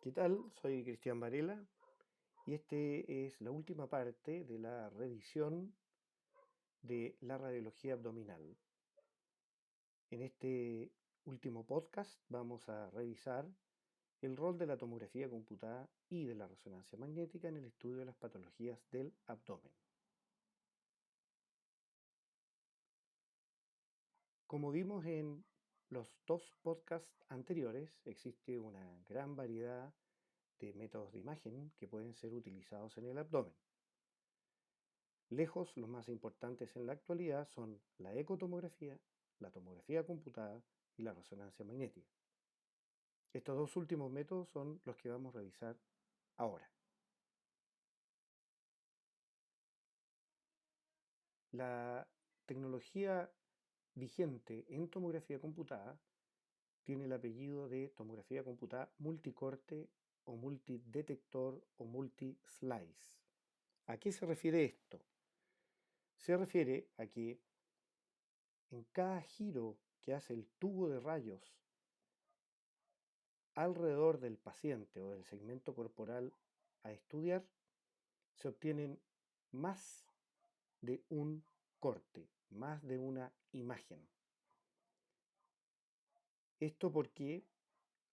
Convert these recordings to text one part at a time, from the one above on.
¿Qué tal? Soy Cristian Varela y este es la última parte de la revisión de la radiología abdominal. En este último podcast vamos a revisar el rol de la tomografía computada y de la resonancia magnética en el estudio de las patologías del abdomen. Como vimos en los dos podcasts anteriores, existe una gran variedad de métodos de imagen que pueden ser utilizados en el abdomen. Lejos, los más importantes en la actualidad son la ecotomografía, la tomografía computada y la resonancia magnética. Estos dos últimos métodos son los que vamos a revisar ahora. La tecnología vigente en tomografía computada tiene el apellido de tomografía computada multicorte o multidetector o multislice. ¿A qué se refiere esto? Se refiere a que en cada giro que hace el tubo de rayos alrededor del paciente o del segmento corporal a estudiar, se obtienen más de un corte, más de una imagen. Esto porque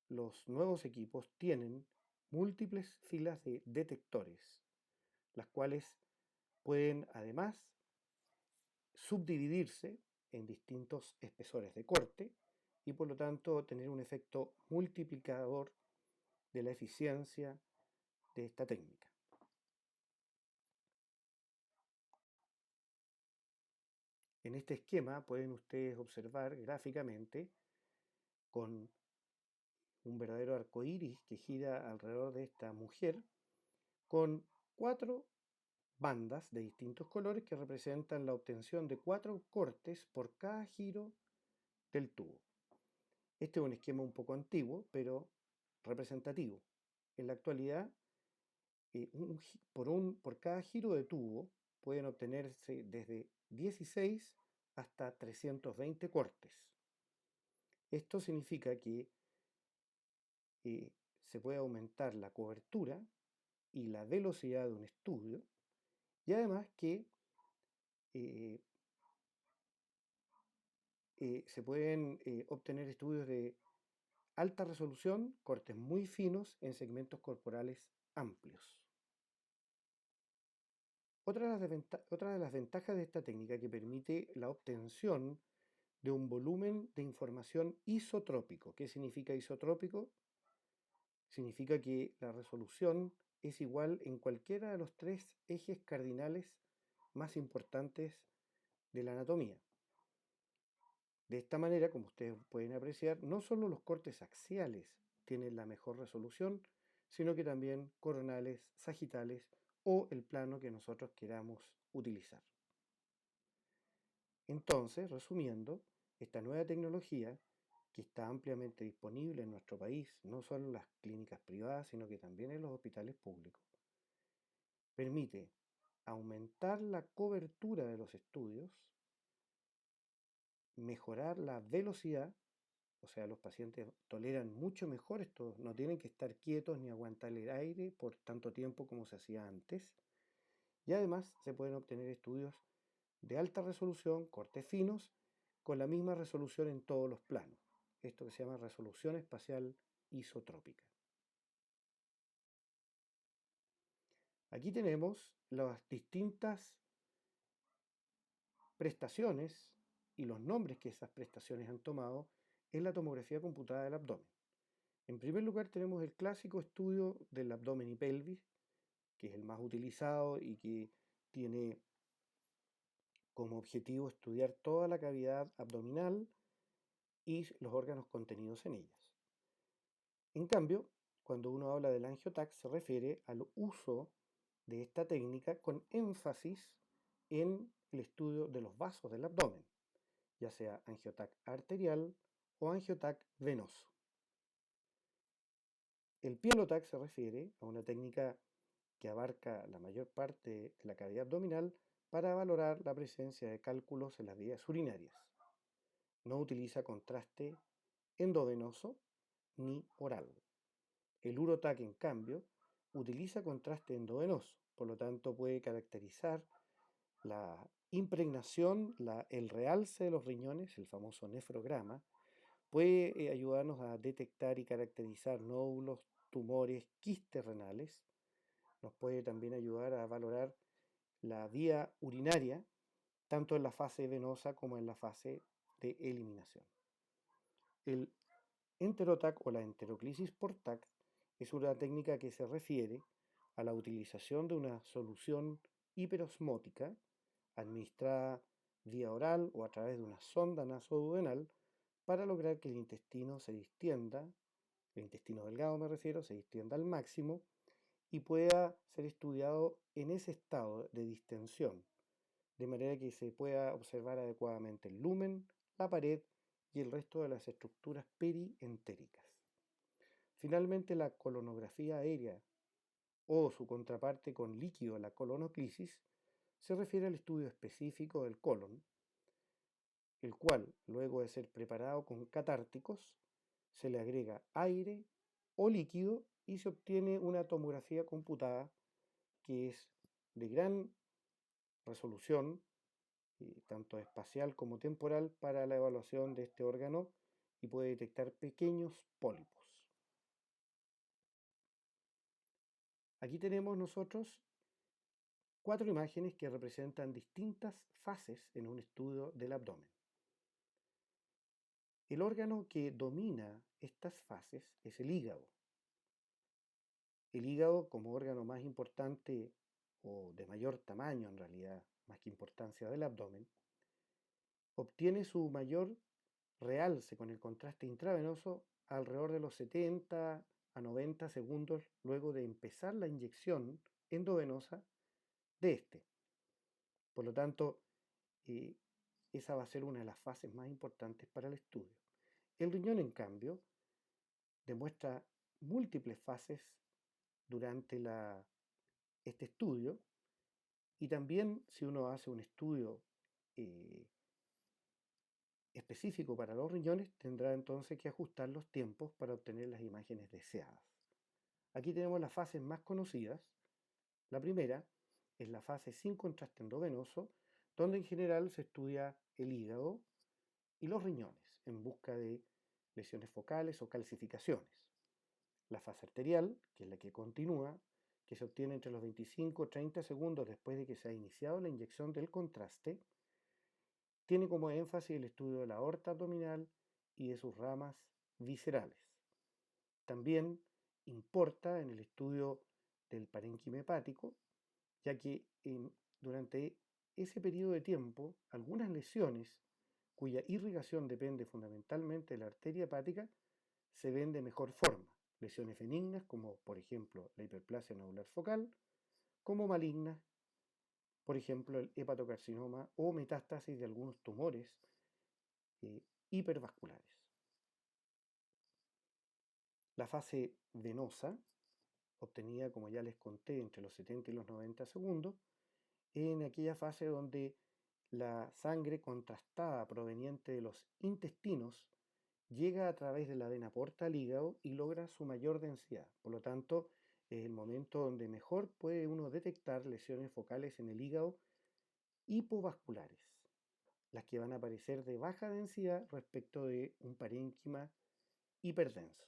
los nuevos equipos tienen múltiples filas de detectores, las cuales pueden además subdividirse en distintos espesores de corte y por lo tanto tener un efecto multiplicador de la eficiencia de esta técnica. En este esquema pueden ustedes observar gráficamente con un verdadero arco iris que gira alrededor de esta mujer con 4 bandas de distintos colores que representan la obtención de 4 cortes por cada giro del tubo. Este es un esquema un poco antiguo, pero representativo. En la actualidad, por cada giro de tubo pueden obtenerse desde 16 hasta 320 cortes. Esto significa que se puede aumentar la cobertura y la velocidad de un estudio y además que eh, se pueden obtener estudios de alta resolución, cortes muy finos en segmentos corporales amplios. Otra de las ventajas de esta técnica que permite la obtención de un volumen de información isotrópico. ¿Qué significa isotrópico? Significa que la resolución es igual en cualquiera de los 3 ejes cardinales más importantes de la anatomía. De esta manera, como ustedes pueden apreciar, no solo los cortes axiales tienen la mejor resolución, sino que también coronales, sagitales o el plano que nosotros queramos utilizar. Entonces, resumiendo, esta nueva tecnología, que está ampliamente disponible en nuestro país, no solo en las clínicas privadas, sino que también en los hospitales públicos, permite aumentar la cobertura de los estudios, mejorar la velocidad, o sea, los pacientes toleran mucho mejor esto, no tienen que estar quietos ni aguantar el aire por tanto tiempo como se hacía antes, y además se pueden obtener estudios de alta resolución, cortes finos, con la misma resolución en todos los planos. Esto que se llama resolución espacial isotrópica. Aquí tenemos las distintas prestaciones y los nombres que esas prestaciones han tomado en la tomografía computada del abdomen. En primer lugar tenemos el clásico estudio del abdomen y pelvis, que es el más utilizado y que tiene como objetivo estudiar toda la cavidad abdominal y los órganos contenidos en ellas. En cambio, cuando uno habla del angiotac se refiere al uso de esta técnica con énfasis en el estudio de los vasos del abdomen, ya sea angiotac arterial o angiotac venoso. El pilotac se refiere a una técnica que abarca la mayor parte de la cavidad abdominal para valorar la presencia de cálculos en las vías urinarias. No utiliza contraste endovenoso ni oral. El urotac, en cambio, utiliza contraste endovenoso, por lo tanto puede caracterizar la impregnación, el realce de los riñones, el famoso nefrograma, puede ayudarnos a detectar y caracterizar nódulos, tumores, quistes renales, nos puede también ayudar a valorar la vía urinaria, tanto en la fase venosa como en la fase de eliminación. El enterotac o la enteroclisis por TAC es una técnica que se refiere a la utilización de una solución hiperosmótica administrada vía oral o a través de una sonda nasoduodenal para lograr que el intestino se distienda, el intestino delgado me refiero, se distienda al máximo y pueda ser estudiado en ese estado de distensión, de manera que se pueda observar adecuadamente el lumen, la pared y el resto de las estructuras perientéricas. Finalmente, la colonografía aérea o su contraparte con líquido, la colonoclisis, se refiere al estudio específico del colon, el cual, luego de ser preparado con catárticos, se le agrega aire o líquido y se obtiene una tomografía computada que es de gran resolución, tanto espacial como temporal, para la evaluación de este órgano y puede detectar pequeños pólipos. Aquí tenemos nosotros 4 imágenes que representan distintas fases en un estudio del abdomen. El órgano que domina estas fases es el hígado. El hígado, como órgano más importante o de mayor tamaño en realidad, más que importancia del abdomen, obtiene su mayor realce con el contraste intravenoso alrededor de los 70 a 90 segundos luego de empezar la inyección endovenosa de este. Por lo tanto, esa va a ser una de las fases más importantes para el estudio. El riñón, en cambio, demuestra múltiples fases durante este estudio y también si uno hace un estudio específico para los riñones, tendrá entonces que ajustar los tiempos para obtener las imágenes deseadas. Aquí tenemos las fases más conocidas. La primera es la fase sin contraste endovenoso, donde en general se estudia el hígado y los riñones en busca de lesiones focales o calcificaciones. La fase arterial, que es la que continúa, que se obtiene entre los 25 y 30 segundos después de que se ha iniciado la inyección del contraste, tiene como énfasis el estudio de la aorta abdominal y de sus ramas viscerales. También importa en el estudio del parénquima hepático, ya que durante ese periodo de tiempo algunas lesiones cuya irrigación depende fundamentalmente de la arteria hepática se ven de mejor forma. Lesiones benignas como por ejemplo la hiperplasia nodular focal, como malignas, por ejemplo el hepatocarcinoma o metástasis de algunos tumores hipervasculares. La fase venosa, obtenida como ya les conté entre los 70 y los 90 segundos, en aquella fase donde la sangre contrastada proveniente de los intestinos llega a través de la vena porta al hígado y logra su mayor densidad. Por lo tanto, es el momento donde mejor puede uno detectar lesiones focales en el hígado hipovasculares, las que van a aparecer de baja densidad respecto de un parénquima hiperdenso.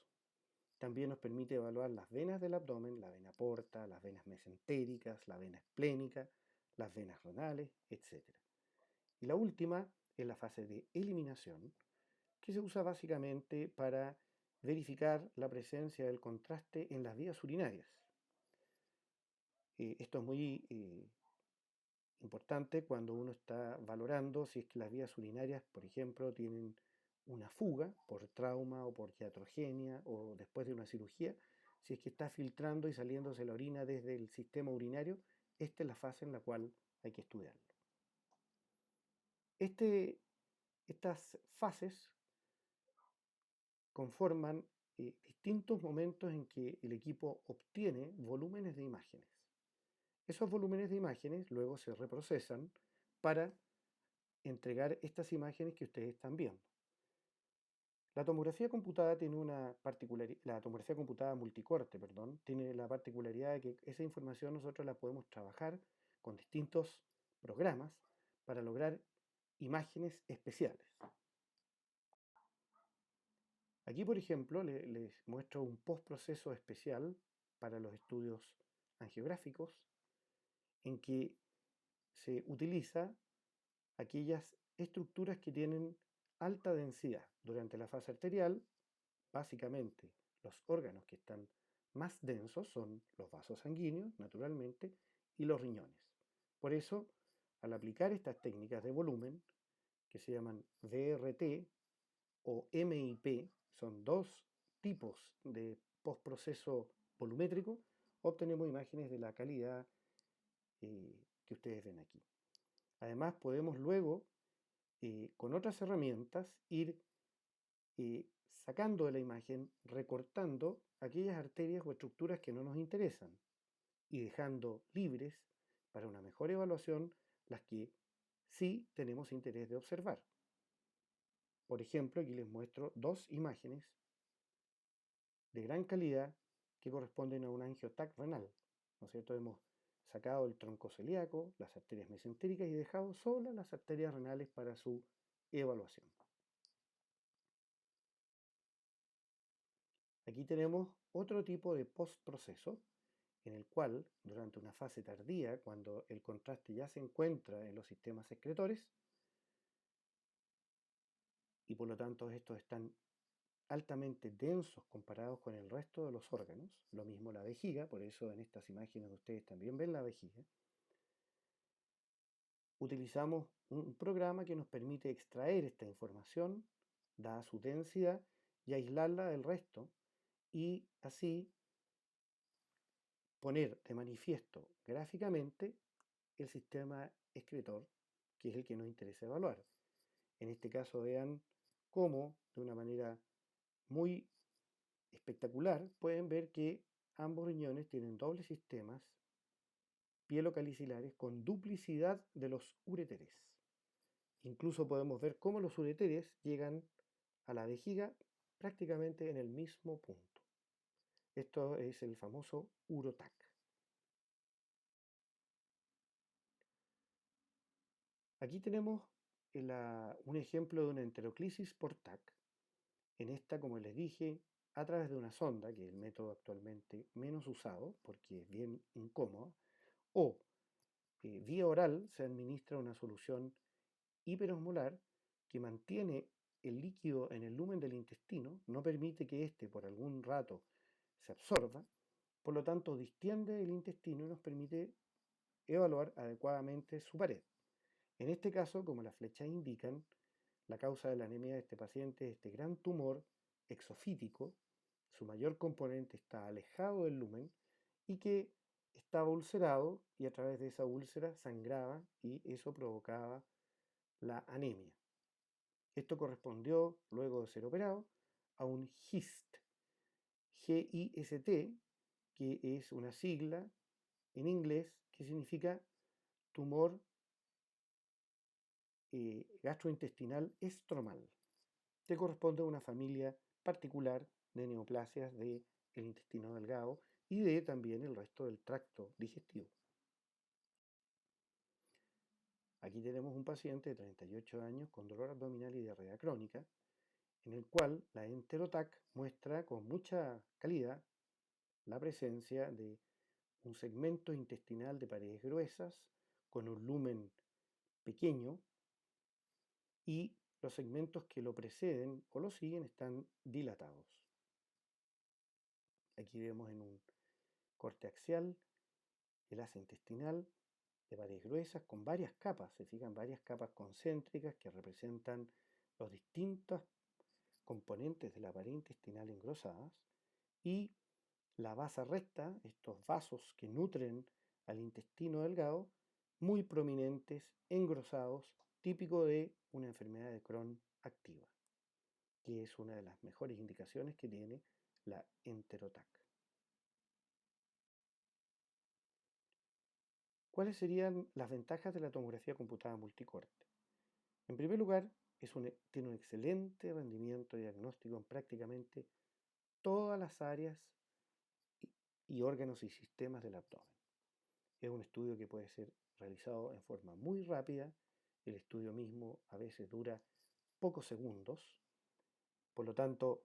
También nos permite evaluar las venas del abdomen, la vena porta, las venas mesentéricas, la vena esplénica, las venas renales, etc. Y la última es la fase de eliminación, que se usa básicamente para verificar la presencia del contraste en las vías urinarias. Esto es muy importante cuando uno está valorando si es que las vías urinarias, por ejemplo, tienen una fuga por trauma o por iatrogenia o después de una cirugía, si es que está filtrando y saliéndose la orina desde el sistema urinario, esta es la fase en la cual hay que estudiarlo. Estas fases conforman distintos momentos en que el equipo obtiene volúmenes de imágenes. Esos volúmenes de imágenes luego se reprocesan para entregar estas imágenes que ustedes están viendo. La tomografía computada tiene una particularidad, la tomografía computada multicorte, perdón, tiene la particularidad de que esa información nosotros la podemos trabajar con distintos programas para lograr imágenes especiales. Aquí, por ejemplo, les muestro un postproceso especial para los estudios angiográficos en que se utiliza aquellas estructuras que tienen alta densidad. Durante la fase arterial, básicamente los órganos que están más densos son los vasos sanguíneos, naturalmente, y los riñones. Por eso, al aplicar estas técnicas de volumen, que se llaman VRT o MIP, son dos tipos de postproceso volumétrico, obtenemos imágenes de la calidad que ustedes ven aquí. Además, podemos luego, con otras herramientas, ir sacando de la imagen, recortando aquellas arterias o estructuras que no nos interesan y dejando libres para una mejor evaluación las que sí tenemos interés de observar. Por ejemplo, aquí les muestro dos imágenes de gran calidad que corresponden a un angioTAC renal. ¿No es cierto? Hemos sacado el tronco celíaco, las arterias mesentéricas y dejado solas las arterias renales para su evaluación. Aquí tenemos otro tipo de postproceso en el cual, durante una fase tardía, cuando el contraste ya se encuentra en los sistemas excretores, y por lo tanto estos están altamente densos comparados con el resto de los órganos, lo mismo la vejiga, por eso en estas imágenes ustedes también ven la vejiga, utilizamos un programa que nos permite extraer esta información, dada su densidad, y aislarla del resto, y así poner de manifiesto gráficamente el sistema excretor, que es el que nos interesa evaluar. En este caso vean cómo, de una manera muy espectacular, pueden ver que ambos riñones tienen dobles sistemas pielocalicilares con duplicidad de los ureteres. Incluso podemos ver cómo los ureteres llegan a la vejiga prácticamente en el mismo punto. Esto es el famoso uroTAC. Aquí tenemos un ejemplo de una enteroclisis por TAC. En esta, como les dije, a través de una sonda, que es el método actualmente menos usado porque es bien incómodo, o vía oral se administra una solución hiperosmolar que mantiene el líquido en el lumen del intestino, no permite que éste por algún rato se absorba, por lo tanto distiende el intestino y nos permite evaluar adecuadamente su pared. En este caso, como las flechas indican, la causa de la anemia de este paciente es este gran tumor exofítico, su mayor componente está alejado del lumen y que estaba ulcerado y a través de esa úlcera sangraba y eso provocaba la anemia. Esto correspondió, luego de ser operado, a un GIST, G-I-S-T, que es una sigla en inglés que significa tumor gastrointestinal estromal, que corresponde a una familia particular de neoplasias del intestino delgado y de también el resto del tracto digestivo. Aquí tenemos un paciente de 38 años con dolor abdominal y diarrea crónica, en el cual la EnteroTAC muestra con mucha calidad la presencia de un segmento intestinal de paredes gruesas con un lumen pequeño y los segmentos que lo preceden o lo siguen están dilatados. Aquí vemos en un corte axial el asa intestinal de paredes gruesas con varias capas, se fijan, varias capas concéntricas que representan los distintos componentes de la pared intestinal engrosadas y la base recta, estos vasos que nutren al intestino delgado, muy prominentes, engrosados, típico de una enfermedad de Crohn activa, que es una de las mejores indicaciones que tiene la EnteroTAC. ¿Cuáles serían las ventajas de la tomografía computada multicorte? En primer lugar, tiene un excelente rendimiento diagnóstico en prácticamente todas las áreas y órganos y sistemas del abdomen. Es un estudio que puede ser realizado en forma muy rápida. El estudio mismo a veces dura pocos segundos. Por lo tanto,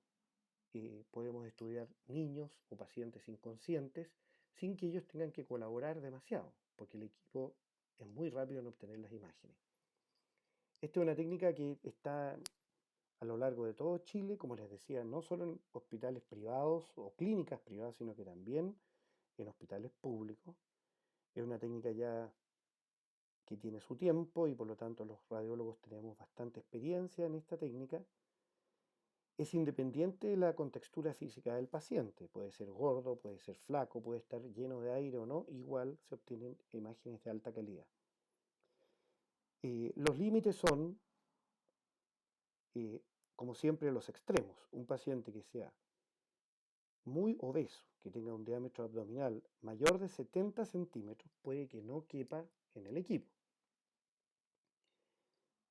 podemos estudiar niños o pacientes inconscientes sin que ellos tengan que colaborar demasiado, porque el equipo es muy rápido en obtener las imágenes. Esta es una técnica que está a lo largo de todo Chile, como les decía, no solo en hospitales privados o clínicas privadas, sino que también en hospitales públicos. Es una técnica ya que tiene su tiempo y por lo tanto los radiólogos tenemos bastante experiencia en esta técnica. Es independiente de la contextura física del paciente, puede ser gordo, puede ser flaco, puede estar lleno de aire o no, igual se obtienen imágenes de alta calidad. Los límites son, como siempre, los extremos. Un paciente que sea muy obeso, que tenga un diámetro abdominal mayor de 70 centímetros, puede que no quepa en el equipo.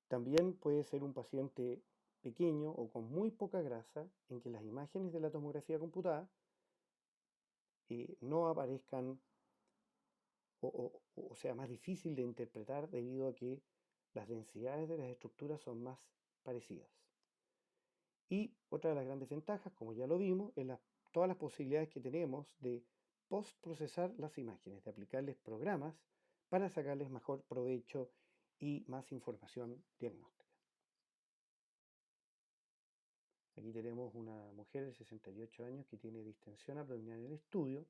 También puede ser un paciente pequeño o con muy poca grasa en que las imágenes de la tomografía computada no aparezcan o sea más difícil de interpretar debido a que las densidades de las estructuras son más parecidas. Y otra de las grandes ventajas, como ya lo vimos, es todas las posibilidades que tenemos de post-procesar las imágenes, de aplicarles programas para sacarles mejor provecho y más información diagnóstica. Aquí tenemos una mujer de 68 años que tiene distensión abdominal en el estudio.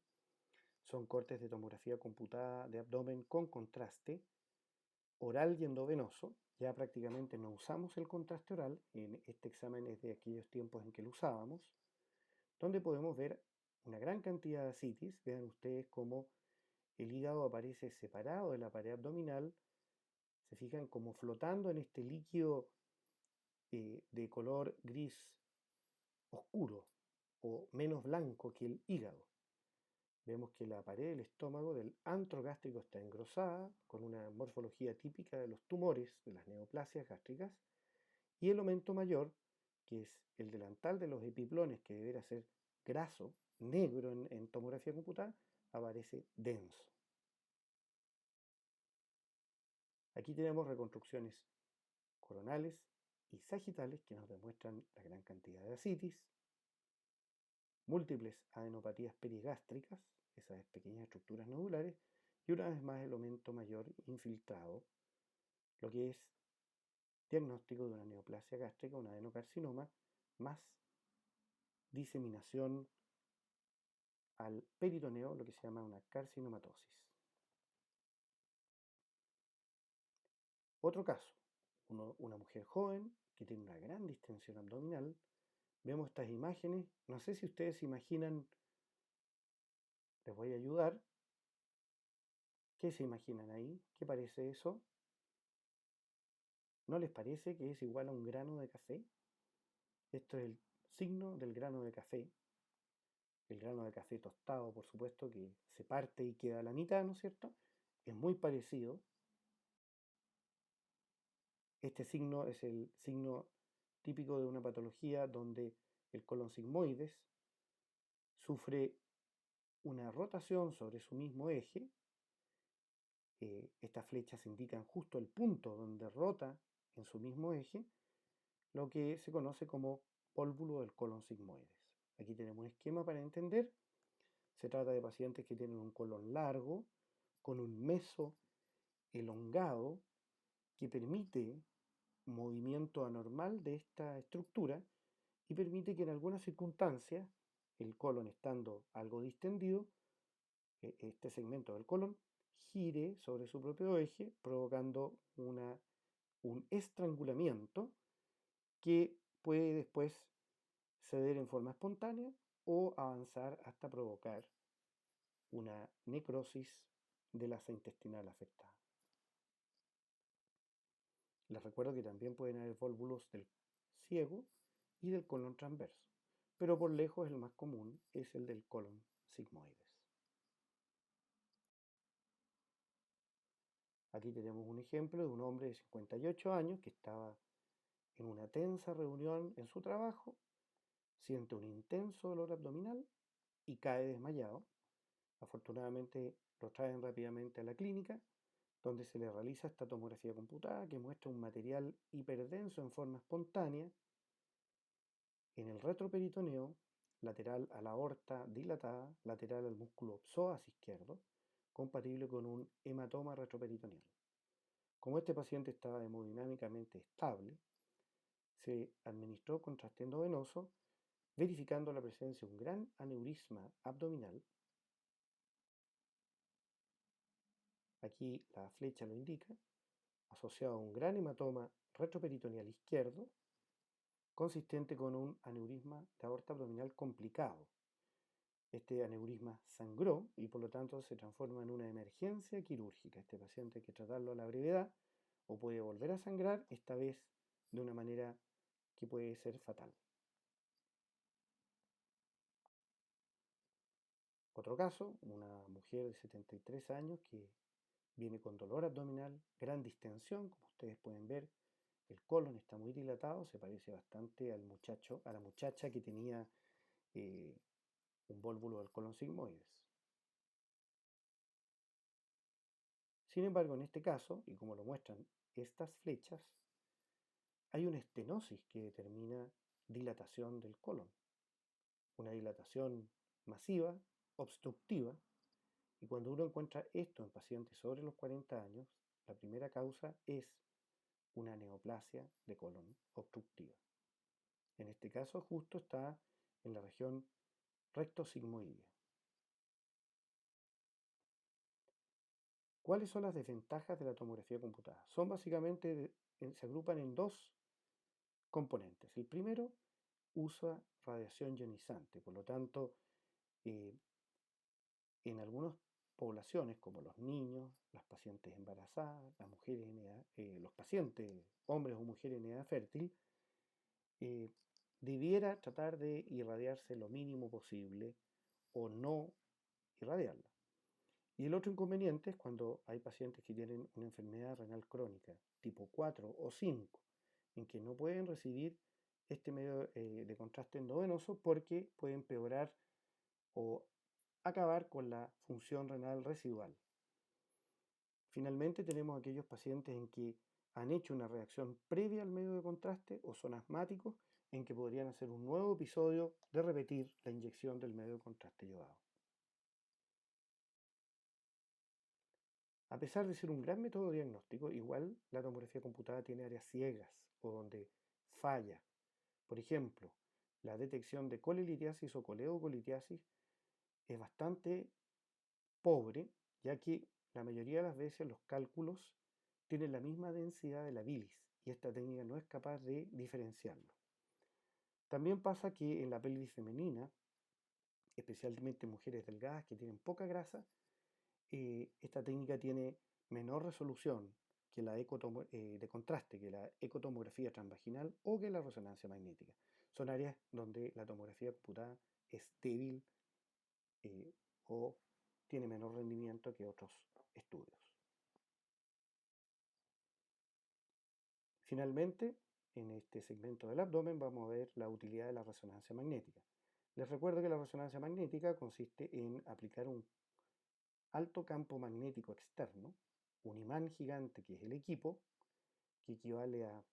Son cortes de tomografía computada de abdomen con contraste oral y endovenoso. Ya prácticamente no usamos el contraste oral, en este examen es de aquellos tiempos en que lo usábamos, donde podemos ver una gran cantidad de ascitis. Vean ustedes cómo el hígado aparece separado de la pared abdominal, se fijan como flotando en este líquido de color gris oscuro o menos blanco que el hígado. Vemos que la pared del estómago del antro gástrico está engrosada, con una morfología típica de los tumores, de las neoplasias gástricas, y el aumento mayor, que es el delantal de los epiplones, que deberá ser graso, negro en tomografía computada, aparece denso. Aquí tenemos reconstrucciones coronales y sagitales que nos demuestran la gran cantidad de ascitis, múltiples adenopatías perigástricas, esas pequeñas estructuras nodulares, y una vez más el aumento mayor infiltrado, lo que es diagnóstico de una neoplasia gástrica, un adenocarcinoma, más diseminación al peritoneo, lo que se llama una carcinomatosis. Otro caso, una mujer joven que tiene una gran distensión abdominal. Vemos estas imágenes, no sé si ustedes se imaginan, les voy a ayudar. ¿Qué se imaginan ahí? ¿Qué parece eso? ¿No les parece que es igual a un grano de café? Esto es el signo del grano de café. El grano de café tostado, por supuesto, que se parte y queda a la mitad, ¿no es cierto? Es muy parecido. Este signo es el signo típico de una patología donde el colon sigmoides sufre una rotación sobre su mismo eje. Estas flechas indican justo el punto donde rota en su mismo eje, lo que se conoce como pólvulo del colon sigmoides. Aquí tenemos un esquema para entender. Se trata de pacientes que tienen un colon largo, con un meso elongado, que permite movimiento anormal de esta estructura y permite que en algunas circunstancias, el colon estando algo distendido, este segmento del colon gire sobre su propio eje, provocando un estrangulamiento que puede después ceder en forma espontánea o avanzar hasta provocar una necrosis de la asa intestinal afectada. Les recuerdo que también pueden haber vólvulos del ciego y del colon transverso, pero por lejos el más común es el del colon sigmoides. Aquí tenemos un ejemplo de un hombre de 58 años que estaba en una tensa reunión en su trabajo, siente un intenso dolor abdominal y cae desmayado. Afortunadamente lo traen rápidamente a la clínica, donde se le realiza esta tomografía computada que muestra un material hiperdenso en forma espontánea en el retroperitoneo, lateral a la aorta dilatada, lateral al músculo psoas izquierdo, compatible con un hematoma retroperitoneal. Como este paciente estaba hemodinámicamente estable, se administró contraste endovenoso, verificando la presencia de un gran aneurisma abdominal. Aquí la flecha lo indica, asociado a un gran hematoma retroperitoneal izquierdo, consistente con un aneurisma de aorta abdominal complicado. Este aneurisma sangró y por lo tanto se transforma en una emergencia quirúrgica. Este paciente hay que tratarlo a la brevedad o puede volver a sangrar, esta vez de una manera que puede ser fatal. Otro caso, una mujer de 73 años que viene con dolor abdominal, gran distensión, como ustedes pueden ver, el colon está muy dilatado, se parece bastante al muchacho, a la muchacha que tenía un vólvulo del colon sigmoides. Sin embargo, en este caso, y como lo muestran estas flechas, hay una estenosis que determina dilatación del colon, una dilatación masiva, obstructiva, y cuando uno encuentra esto en pacientes sobre los 40 años, la primera causa es una neoplasia de colon obstructiva. En este caso justo está en la región rectosigmoidea. ¿Cuáles son las desventajas de la tomografía computada? Son básicamente, se agrupan en dos componentes. El primero, usa radiación ionizante, por lo tanto, en algunas poblaciones, como los niños, las pacientes embarazadas, las mujeres en edad, los pacientes, hombres o mujeres en edad fértil, debiera tratar de irradiarse lo mínimo posible o no irradiarla. Y el otro inconveniente es cuando hay pacientes que tienen una enfermedad renal crónica tipo 4 o 5, en que no pueden recibir este medio de contraste endovenoso porque puede empeorar o acabar con la función renal residual. Finalmente tenemos aquellos pacientes en que han hecho una reacción previa al medio de contraste o son asmáticos en que podrían hacer un nuevo episodio de repetir la inyección del medio de contraste yodado. A pesar de ser un gran método diagnóstico, igual la tomografía computada tiene áreas ciegas o donde falla. Por ejemplo, la detección de colelitiasis o coleocolitiasis es bastante pobre, ya que la mayoría de las veces los cálculos tienen la misma densidad de la bilis y esta técnica no es capaz de diferenciarlo. También pasa que en la pelvis femenina, especialmente en mujeres delgadas que tienen poca grasa, esta técnica tiene menor resolución que la de contraste, que la ecotomografía transvaginal o que la resonancia magnética. Son áreas donde la tomografía computada es débil o tiene menor rendimiento que otros estudios. Finalmente, en este segmento del abdomen vamos a ver la utilidad de la resonancia magnética. Les recuerdo que la resonancia magnética consiste en aplicar un alto campo magnético externo, un imán gigante que es el equipo, que equivale a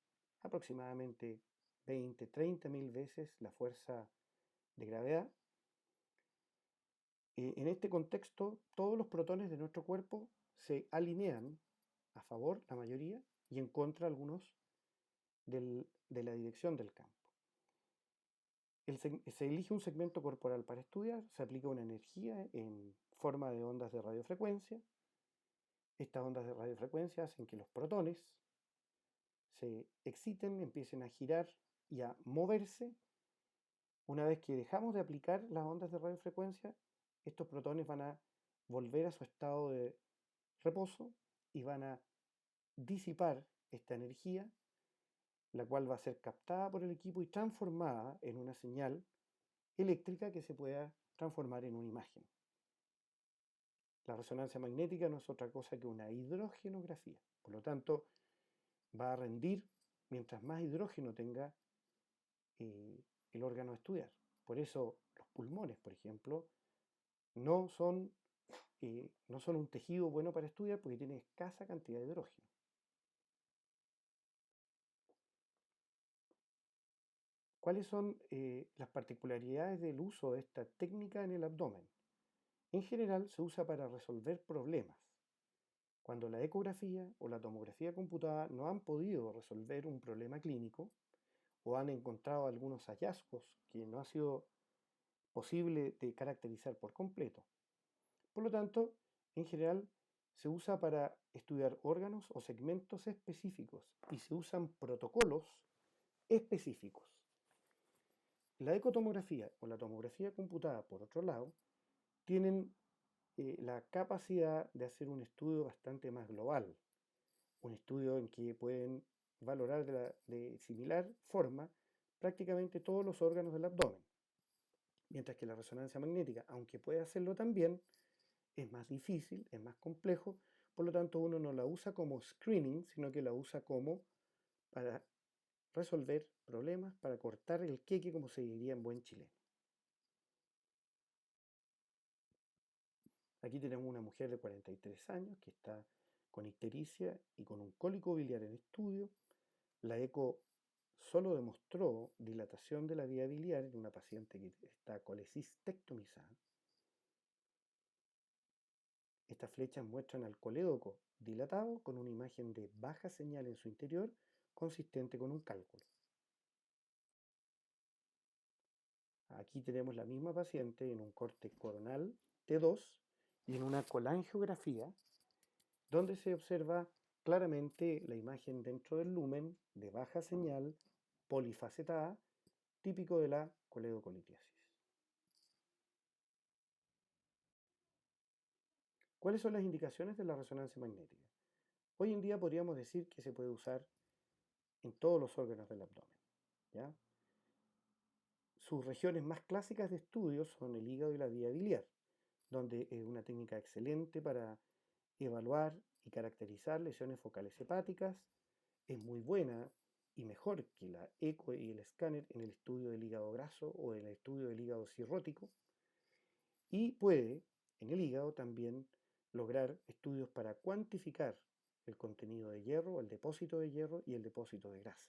aproximadamente 20-30.000 veces la fuerza de gravedad. En este contexto, todos los protones de nuestro cuerpo se alinean a favor, la mayoría, y en contra algunos de la dirección del campo. Se elige un segmento corporal para estudiar, se aplica una energía en forma de ondas de radiofrecuencia. Estas ondas de radiofrecuencia hacen que los protones se exciten, empiecen a girar y a moverse. Una vez que dejamos de aplicar las ondas de radiofrecuencia, estos protones van a volver a su estado de reposo y van a disipar esta energía, la cual va a ser captada por el equipo y transformada en una señal eléctrica que se pueda transformar en una imagen. La resonancia magnética no es otra cosa que una hidrogenografía, por lo tanto va a rendir mientras más hidrógeno tenga el órgano a estudiar. Por eso los pulmones, por ejemplo, no son, no son un tejido bueno para estudiar porque tiene escasa cantidad de hidrógeno. ¿Cuáles son las particularidades del uso de esta técnica en el abdomen? En general se usa para resolver problemas. Cuando la ecografía o la tomografía computada no han podido resolver un problema clínico o han encontrado algunos hallazgos que no ha sido posible de caracterizar por completo. Por lo tanto, en general se usa para estudiar órganos o segmentos específicos y se usan protocolos específicos. La ecotomografía o la tomografía computada, por otro lado, tienen la capacidad de hacer un estudio bastante más global, un estudio en que pueden valorar de similar forma prácticamente todos los órganos del abdomen, mientras que la resonancia magnética, aunque puede hacerlo también, es más difícil, es más complejo, por lo tanto uno no la usa como screening, sino que la usa como para resolver problemas, para cortar el queque, como se diría en buen chileno. Aquí tenemos una mujer de 43 años que está con ictericia y con un cólico biliar en estudio. La eco solo demostró dilatación de la vía biliar en una paciente que está colecistectomizada. Estas flechas muestran al colédoco dilatado con una imagen de baja señal en su interior consistente con un cálculo. Aquí tenemos la misma paciente en un corte coronal T2 y en una colangiografía donde se observa claramente la imagen dentro del lumen de baja señal polifacetada típico de la coledocolitiasis. ¿Cuáles son las indicaciones de la resonancia magnética? Hoy en día podríamos decir que se puede usar en todos los órganos del abdomen, ¿ya? Sus regiones más clásicas de estudio son el hígado y la vía biliar, donde es una técnica excelente para evaluar y caracterizar lesiones focales hepáticas. Es muy buena y mejor que la eco y el escáner en el estudio del hígado graso o en el estudio del hígado cirrótico. Y puede, en el hígado, también lograr estudios para cuantificar el contenido de hierro, el depósito de hierro y el depósito de grasa.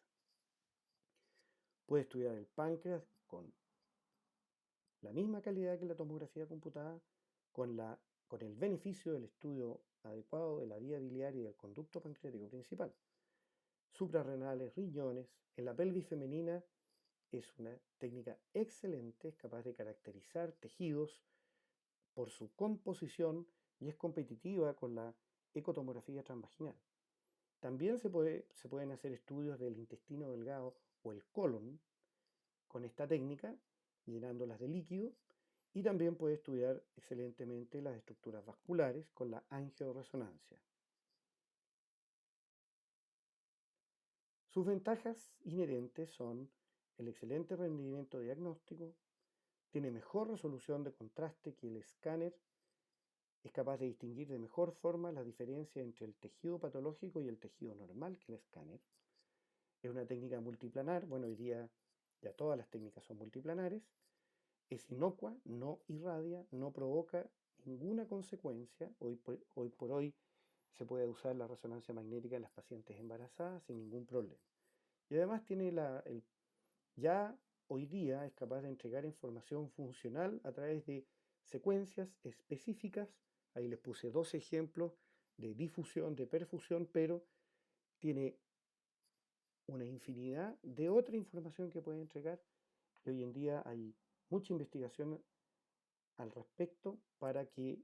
Puede estudiar el páncreas con la misma calidad que la tomografía computada, con el beneficio del estudio adecuado de la vía biliar y del conducto pancreático principal. Suprarrenales, riñones, en la pelvis femenina es una técnica excelente, es capaz de caracterizar tejidos por su composición y es competitiva con la ecotomografía transvaginal. También se pueden hacer estudios del intestino delgado o el colon con esta técnica, llenándolas de líquido, y también puede estudiar excelentemente las estructuras vasculares con la angioresonancia. Sus ventajas inherentes son el excelente rendimiento diagnóstico, tiene mejor resolución de contraste que el escáner, es capaz de distinguir de mejor forma la diferencia entre el tejido patológico y el tejido normal que el escáner. Es una técnica multiplanar, bueno, hoy día ya todas las técnicas son multiplanares. Es inocua, no irradia, no provoca ninguna consecuencia. Hoy por hoy se puede usar la resonancia magnética en las pacientes embarazadas sin ningún problema. Y además tiene ya hoy día es capaz de entregar información funcional a través de secuencias específicas. Ahí les puse dos ejemplos de difusión, de perfusión, pero tiene una infinidad de otra información que puede entregar. Y hoy en día hay mucha investigación al respecto para que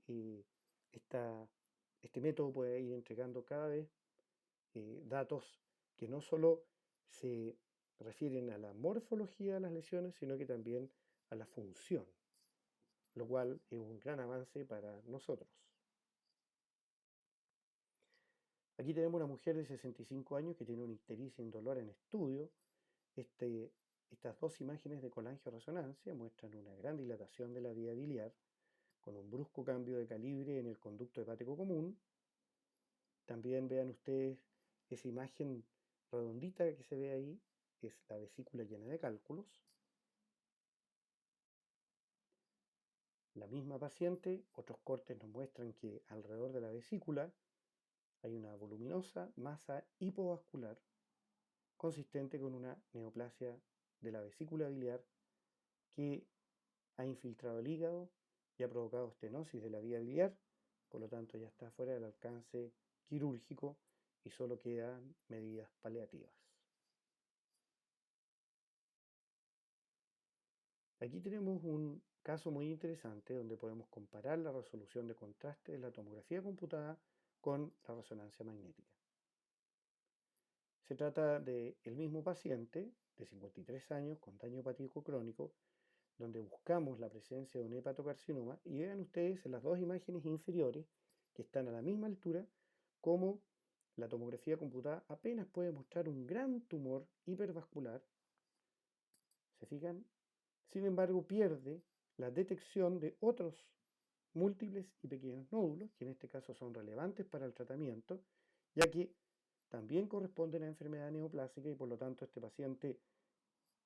este método pueda ir entregando cada vez datos que no solo se refieren a la morfología de las lesiones, sino que también a la función, lo cual es un gran avance para nosotros. Aquí tenemos una mujer de 65 años que tiene una ictericia indolora en estudio. Estas dos imágenes de colangioresonancia muestran una gran dilatación de la vía biliar con un brusco cambio de calibre en el conducto hepático común. También vean ustedes esa imagen redondita que se ve ahí es la vesícula llena de cálculos. La misma paciente, otros cortes nos muestran que alrededor de la vesícula hay una voluminosa masa hipovascular consistente con una neoplasia de la vesícula biliar que ha infiltrado el hígado y ha provocado estenosis de la vía biliar, por lo tanto ya está fuera del alcance quirúrgico y solo quedan medidas paliativas. Aquí tenemos un caso muy interesante donde podemos comparar la resolución de contraste de la tomografía computada con la resonancia magnética. Se trata del mismo paciente de 53 años con daño hepático crónico, donde buscamos la presencia de un hepatocarcinoma y vean ustedes en las dos imágenes inferiores que están a la misma altura cómo la tomografía computada apenas puede mostrar un gran tumor hipervascular. ¿Se fijan? Sin embargo, pierde la detección de otros múltiples y pequeños nódulos, que en este caso son relevantes para el tratamiento, ya que también corresponden a enfermedad neoplásica y por lo tanto este paciente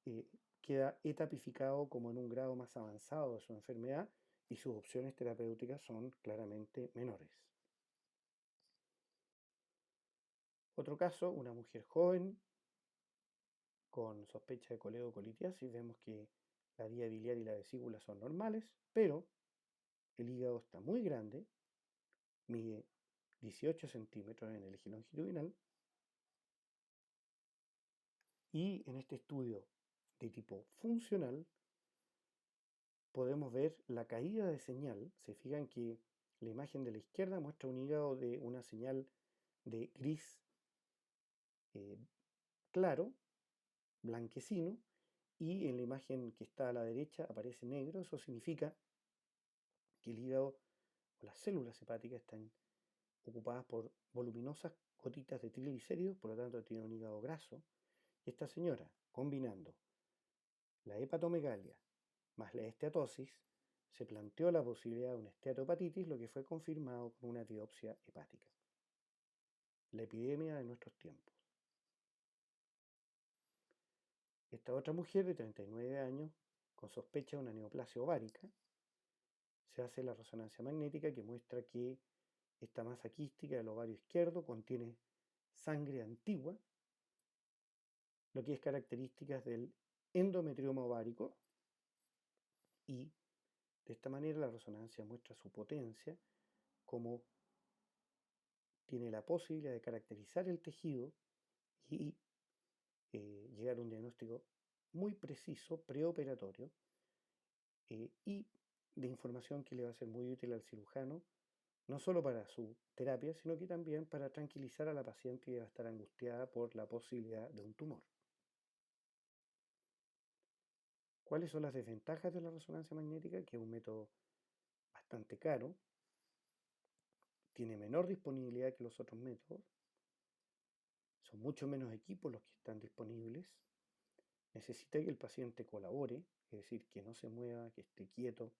eh, queda etapificado como en un grado más avanzado de su enfermedad y sus opciones terapéuticas son claramente menores. Otro caso, una mujer joven con sospecha de coledocolitiasis, vemos que la vía biliar y la vesícula son normales, pero el hígado está muy grande, mide 18 centímetros en el eje longitudinal, y en este estudio de tipo funcional podemos ver la caída de señal. Se fijan que la imagen de la izquierda muestra un hígado de una señal de gris eh, claro, blanquecino, y en la imagen que está a la derecha aparece negro. Eso significa que el hígado o las células hepáticas están ocupadas por voluminosas gotitas de triglicéridos, por lo tanto tiene un hígado graso. Y esta señora, combinando la hepatomegalia más la esteatosis, se planteó la posibilidad de una esteatopatitis, lo que fue confirmado con una biopsia hepática. La epidemia de nuestros tiempos. Esta otra mujer de 39 años, con sospecha de una neoplasia ovárica, se hace la resonancia magnética que muestra que esta masa quística del ovario izquierdo contiene sangre antigua, lo que es características del endometrioma ovárico, y de esta manera la resonancia muestra su potencia, como tiene la posibilidad de caracterizar el tejido y llegar a un diagnóstico muy preciso, preoperatorio, y de información que le va a ser muy útil al cirujano, no solo para su terapia, sino que también para tranquilizar a la paciente que va a estar angustiada por la posibilidad de un tumor. ¿Cuáles son las desventajas de la resonancia magnética? Que es un método bastante caro, tiene menor disponibilidad que los otros métodos, son mucho menos equipos los que están disponibles, necesita que el paciente colabore, es decir, que no se mueva, que esté quieto.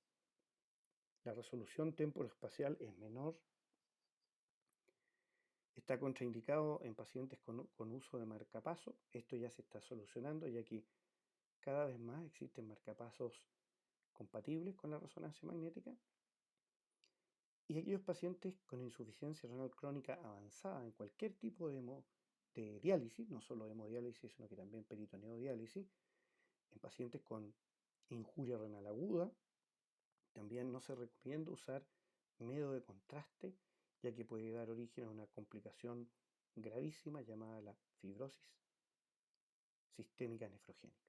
La resolución temporoespacial es menor, está contraindicado en pacientes con uso de marcapaso. Esto ya se está solucionando, ya que cada vez más existen marcapasos compatibles con la resonancia magnética. Y aquellos pacientes con insuficiencia renal crónica avanzada en cualquier tipo de diálisis, no solo hemodiálisis, sino que también peritoneodiálisis, en pacientes con injuria renal aguda, también no se recomienda usar método de contraste, ya que puede dar origen a una complicación gravísima llamada la fibrosis sistémica nefrogénica.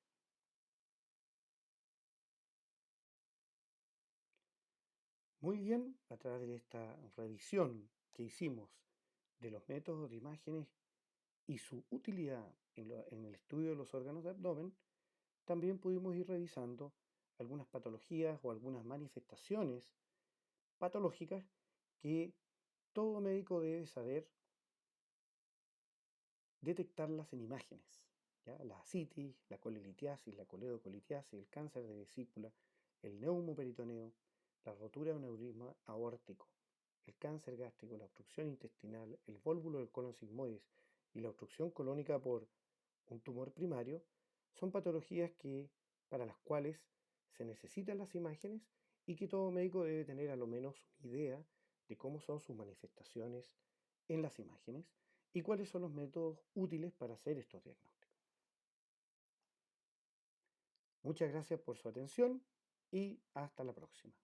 Muy bien, a través de esta revisión que hicimos de los métodos de imágenes y su utilidad en el estudio de los órganos de abdomen, también pudimos ir revisando algunas patologías o algunas manifestaciones patológicas que todo médico debe saber detectarlas en imágenes. ¿Ya? La ascitis, la colelitiasis, la coledocolitiasis, el cáncer de vesícula, el neumoperitoneo, la rotura de un aneurisma aórtico, el cáncer gástrico, la obstrucción intestinal, el vólvulo del colon sigmoides y la obstrucción colónica por un tumor primario son patologías para las cuales se necesitan las imágenes y que todo médico debe tener a lo menos una idea de cómo son sus manifestaciones en las imágenes y cuáles son los métodos útiles para hacer estos diagnósticos. Muchas gracias por su atención y hasta la próxima.